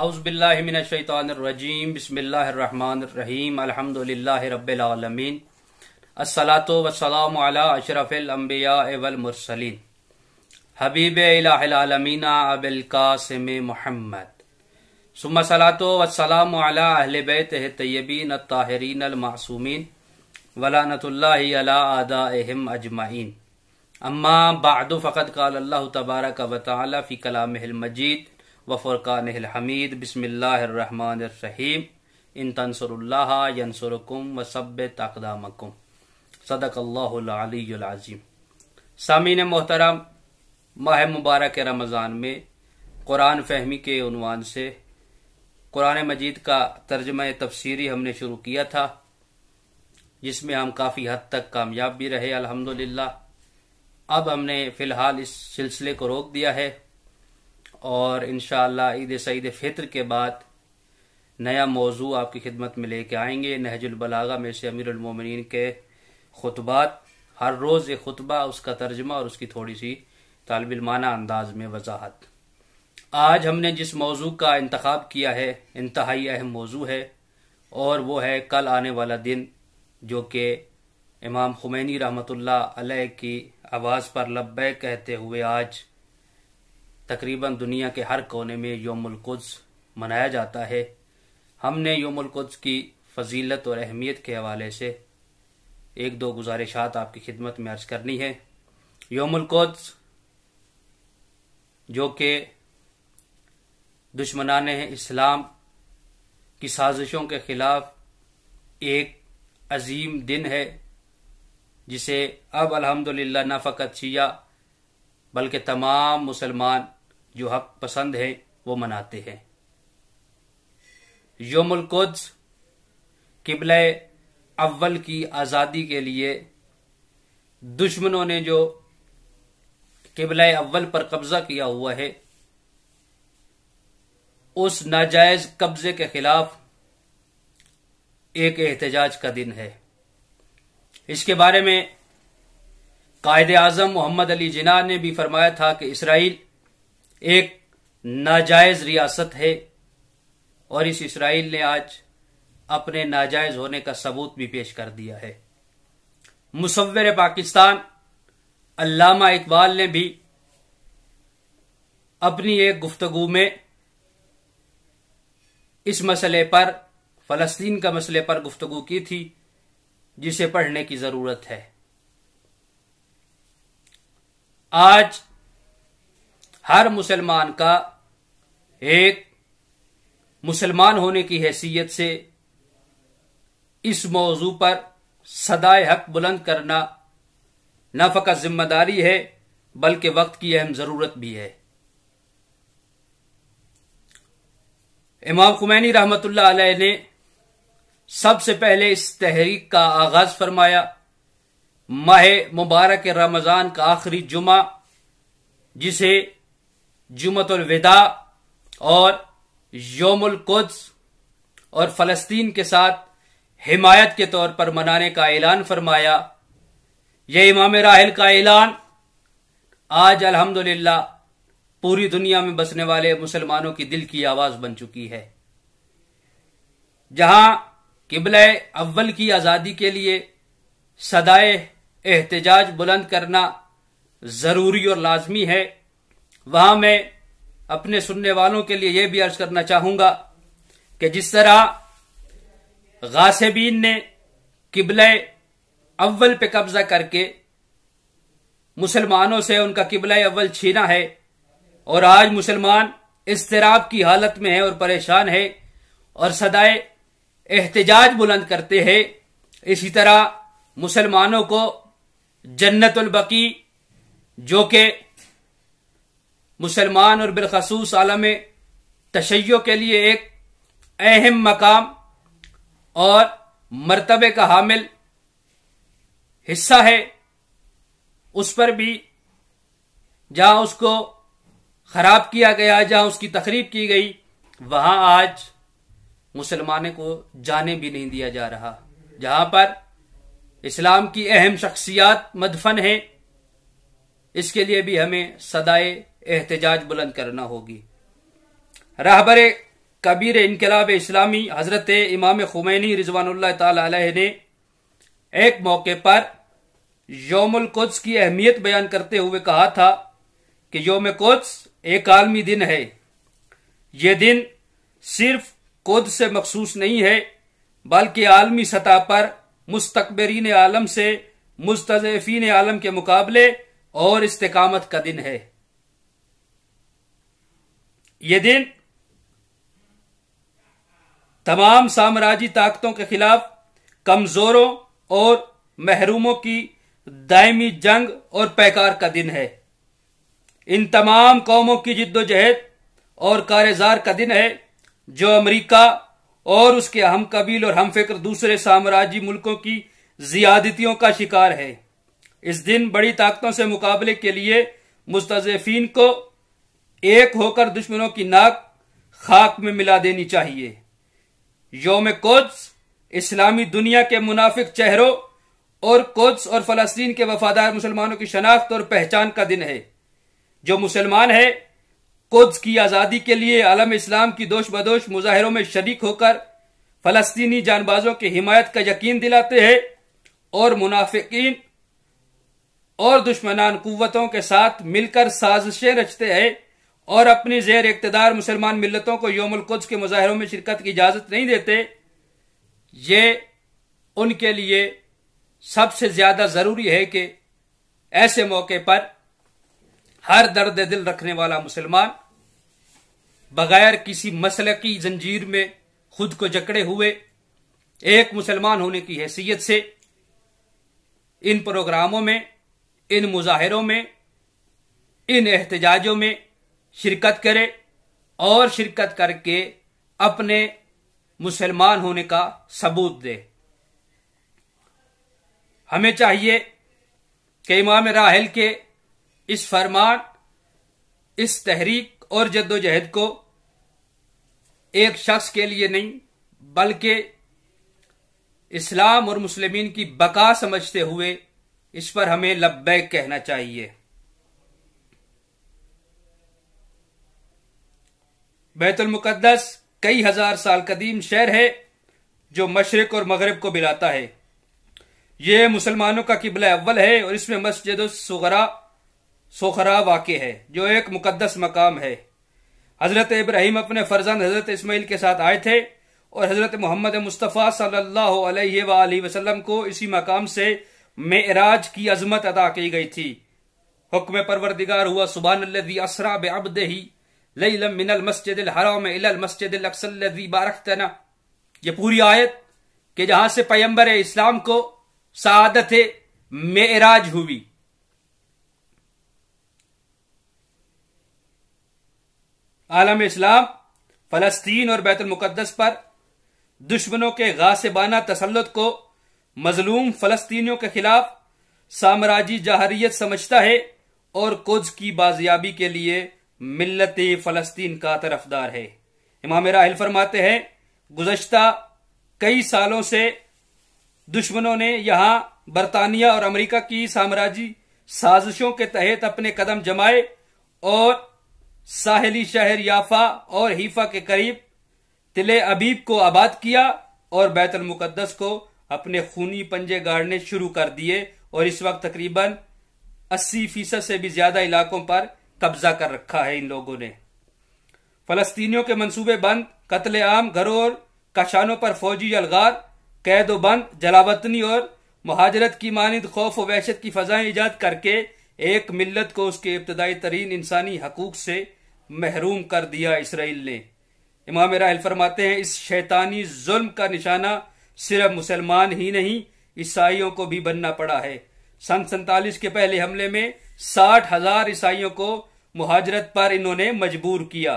औज़ुबिल्लाहि मिनश्शैतानिर्रजीम बिस्मिल्लाहिर्रहमानिर्रहीम अल्हम्दुलिल्लाहि रब्बिल आलमीन अस्सलातु वस्सलामु अला अशरफिल अंबिया वल मुरसलीन हबीबे इलाहिल आलमीन अबिल कासिम मुहम्मद सुम्मा सलातु वस्सलामु अला अहले बैतिहि तय्यबीन अत्ताहिरीन अल मासूमीन वलानतुल्लाहि अला आदाइहिम अजमाइन अम्मा बअदु फ़क़द क़ाल अल्लाहु तबारक व तआला फ़ी कलामिहिल मजीद व फ़ुरक़ानिहिल हमीद बिस्मिल्लाहिर्रहमानिर्रहीम इन तंसुरुल्लाह यंसुरुकुम व सब्बित अक़दामकुम सदक़ल्लाहुल अलीयुल अज़ीम। सामीन मोहतरम, माह मुबारक रमज़ान में कुरान फहमी के उन्वान से कुरान मजीद का तर्जुमा तफसीरी हमने शुरू किया था, जिसमें हम काफ़ी हद तक कामयाब भी रहे अल्हम्दुलिल्लाह। अब हमने फ़िलहाल इस सिलसिले को रोक दिया है और इंशाअल्लाह ईद सईद फ़ित्र के बाद नया मौजू आपकी खिदमत में लेके आएंगे। नहजुल बलागा में से अमीरुल मोमिनीन के खुतबात, हर रोज़ एक खुतबा, उसका तर्जुमा और उसकी थोड़ी सी तालिबिलमाना अंदाज में वजाहत। आज हमने जिस मौजू का इंतखाब किया है इंतहाई अहम मौजू है और वो है कल आने वाला दिन, जो कि इमाम खुमैनी रहमतुल्लाह अलैह की आवाज़ पर लब्बैक कहते हुए आज तकरीबन दुनिया के हर कोने में यौमुल कुद्स मनाया जाता है। हमने यौमुल कुद्स की फजीलत और अहमियत के हवाले से एक दो गुजारिशात आपकी खिदमत में अर्ज करनी है। यौमुल कुद्स, जो कि दुश्मनाने इस्लाम की साजिशों के खिलाफ एक अजीम दिन है, जिसे अब अल्हम्दुलिल्लाह न फ़क़त शिया बल्कि तमाम मुसलमान जो हक पसंद हैं वो मनाते हैं। यौमुल कुद्स क़िबला अव्वल की आज़ादी के लिए दुश्मनों ने जो क़िबला अव्वल पर कब्जा किया हुआ है, उस नाजायज कब्जे के खिलाफ एक एहतजाज का दिन है। इसके बारे में कायदे आज़म मोहम्मद अली जिन्ना ने भी फरमाया था कि इसराइल एक नाजायज रियासत है और इस इसराइल ने आज अपने नाजायज होने का सबूत भी पेश कर दिया है। मुसव्विर पाकिस्तान अल्लामा इकबाल ने भी अपनी एक गुफ्तगू में इस मसले पर, फलस्तीन का मसले पर गुफ्तगू की थी, जिसे पढ़ने की जरूरत है। आज हर मुसलमान का एक मुसलमान होने की हैसियत से इस मौजू पर सदाए हक बुलंद करना न फ़क़त जिम्मेदारी है बल्कि वक्त की अहम जरूरत भी है। इमाम खुमैनी रहमतुल्लाह अलैह ने सबसे पहले इस तहरीक का आगाज फरमाया माह मुबारक रमजान का आखिरी जुमा, जिसे जुमतुल विदा और यौमुल कुद्स और फलस्तीन के साथ हिमायत के तौर पर मनाने का ऐलान फरमाया। यह इमाम राहिल का ऐलान आज अल्हम्दुलिल्लाह पूरी दुनिया में बसने वाले मुसलमानों की दिल की आवाज बन चुकी है। जहां क़िबला अव्वल की आजादी के लिए सदाए एहतजाज बुलंद करना जरूरी और लाजमी है, वहां मैं अपने सुनने वालों के लिए यह भी अर्ज करना चाहूंगा कि जिस तरह गासिबीन ने क़िबला अव्वल पे कब्जा करके मुसलमानों से उनका क़िबला अव्वल छीना है और आज मुसलमान इस्तिराब की हालत में है और परेशान है और सदाए एहतजाज बुलंद करते हैं, इसी तरह मुसलमानों को जन्नतुल बकी, जो कि मुसलमान और बिलखसूस आलम तशय्यो के लिए एक अहम मकाम और मर्तबे का हामिल हिस्सा है, उस पर भी जहां उसको खराब किया गया, जहां उसकी तखरीब की गई, वहां आज मुसलमानों को जाने भी नहीं दिया जा रहा। जहां पर इस्लाम की अहम शख्सियात मदफन है, इसके लिए भी हमें सदाए एहतजाज बुलंद करना होगी। रहबरे कबीर इनकलाब इस्लामी हजरत इमाम खुमैनी रिजवानुल्लाह ताला अलैह ने एक मौके पर यौमुल कुद्स की अहमियत बयान करते हुए कहा था कि यौम कुद्स एक आलमी दिन है। यह दिन सिर्फ कुद्स से मखसूस नहीं है, बल्कि आलमी सतह पर मुस्तकबिरीन आलम से मुस्तज़इफीन आलम के मुकाबले और इस्तिकामत का दिन है। यह दिन तमाम साम्राज्यी ताकतों के खिलाफ कमजोरों और महरूमों की दायमी जंग और पैकार का दिन है। इन तमाम कौमों की जिद्दोजहद और कारेजार का दिन है जो अमेरिका और उसके हम कबील और हम फिक्र दूसरे साम्राज्यी मुल्कों की जियादतियों का शिकार है। इस दिन बड़ी ताकतों से मुकाबले के लिए मुस्तज़इफीन को एक होकर दुश्मनों की नाक खाक में मिला देनी चाहिए। यौम कुद्स इस्लामी दुनिया के मुनाफिक चेहरों और कुद्स और फलस्तीन के वफादार मुसलमानों की शनाख्त और पहचान का दिन है। जो मुसलमान है कुद्स की आजादी के लिए आलम इस्लाम की दोष बदोश मुजाहिरों में शरीक होकर फलस्तीनी जानबाजों की हिमायत का यकीन दिलाते हैं और मुनाफिकीन और दुश्मनान कुव्वतों के साथ मिलकर साजिशें रचते हैं और अपनी जेर इक्तदार मुसलमान मिल्लतों को यौमुल कुद्स के मुजाहिरों में शिरकत की इजाजत नहीं देते, ये उनके लिए सबसे ज्यादा जरूरी है कि ऐसे मौके पर हर दर्द दिल रखने वाला मुसलमान बगैर किसी मसलकी जंजीर में खुद को जकड़े हुए एक मुसलमान होने की हैसियत से इन प्रोग्रामों में, इन मुजाहिरों में, इन एहतजाजों में शिरकत करे और शिरकत करके अपने मुसलमान होने का सबूत दे। हमें चाहिए कि इमाम राहिल के इस फरमान, इस तहरीक और जद्दोजहद को एक शख्स के लिए नहीं बल्कि इस्लाम और मुस्लिमीन की बका समझते हुए इस पर हमें लब्बैक कहना चाहिए। बैतुल मुकद्दस कई हजार साल कदीम शहर है जो मशरिक और मगरिब को मिलाता है। यह मुसलमानों का किबला अव्वल है और इसमें मस्जिद सोखरा वाक़ है जो एक मुकद्दस मकाम है। हजरत इब्राहिम अपने फर्जंद हजरत इस्माइल के साथ आए थे और हजरत मोहम्मद मुस्तफ़ा सल्लल्लाहु अलैहि वसल्लम को इसी मकाम से मेराज की अजमत अता की गई थी। हुक्म परवरदिगार हुआ सुब्हानल्लज़ी अस्रा बिअब्दिही लैलन मिनल मस्जिदिल हराम इलल मस्जिदिल अक़सल्लज़ी बारकतना। ये पूरी आयत कि जहां से पैगंबर इस्लाम को सआदत मेराज हुई। आलम इस्लाम फलस्तीन और बैतुल मुकद्दस पर दुश्मनों के गासिबाना तसल्लुत को मजलूम फलस्तीनियों के खिलाफ साम्राज्यी जहरियत समझता है और कुद्स की बाजियाबी के लिए मिल्लत फलस्तीन का तरफदार है। इमाम राहिल फरमाते हैं, गुज़श्ता कई सालों से दुश्मनों ने यहां बरतानिया और अमेरिका की साम्राज्यी साजिशों के तहत अपने कदम जमाए और साहिली शहर याफा और हीफा के करीब तिले अबीब को आबाद किया और बैतुल मुकद्दस को अपने खूनी पंजे गाड़ने शुरू कर दिए और इस वक्त तकरीबन 80% से भी ज्यादा इलाकों पर कब्जा कर रखा है इन लोगों ने। फलस्तीनियों के मंसूबे बंद, कत्ले आम, घरों और कशानों पर फौजी अलगार, कैद बंद, जलावतनी और मुहाजरत की मानिंद खौफ व वहशत की फजाएं ईजाद करके एक मिल्लत को उसके इब्तदाई तरीन इंसानी हकूक से महरूम कर दिया इसराइल ने। इमाम राहिल फरमाते हैं, इस शैतानी जुल्म का निशाना सिर्फ मुसलमान ही नहीं ईसाइयों को भी बनना पड़ा है। सन 47 के पहले हमले में 60,000 ईसाइयों को मुहाजरत पर इन्होंने मजबूर किया।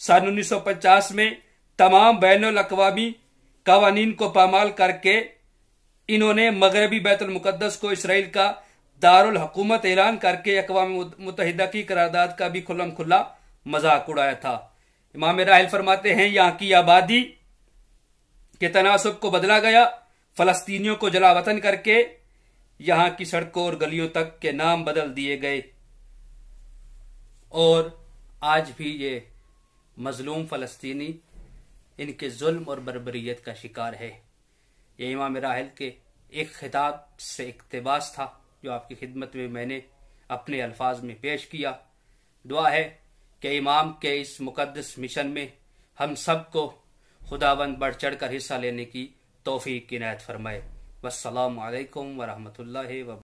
सन 1950 में तमाम बैनुल अक़वामी कवानीन को पामाल करके इन्होंने मगरबी बैतुल मुकद्दस को इसराइल का दारुल हुकूमत ऐलान करके अक़वाम मुत्तहिदा की करारदाद का भी खुल्लम खुल्ला मजाक उड़ाया था। इमाम राहिल फरमाते हैं, यहाँ की आबादी के तनासब को बदला गया, फलस्तीनियों को जलावतन करके यहां की सड़कों और गलियों तक के नाम बदल दिए गए और आज भी ये मजलूम फलस्तीनी इनके जुल्म और बर्बरियत का शिकार है। ये इमाम राहिल के एक खिताब से इक़्तिबास था जो आपकी खिदमत में मैंने अपने अल्फाज में पेश किया। दुआ है कि इमाम के इस मुक़द्दस मिशन में हम सबको खुदावंद बढ़ चढ़ कर हिस्सा लेने की तौफीक इनायत फरमाए। वस्सलामु अलैकुम व रहमतुल्लाहि व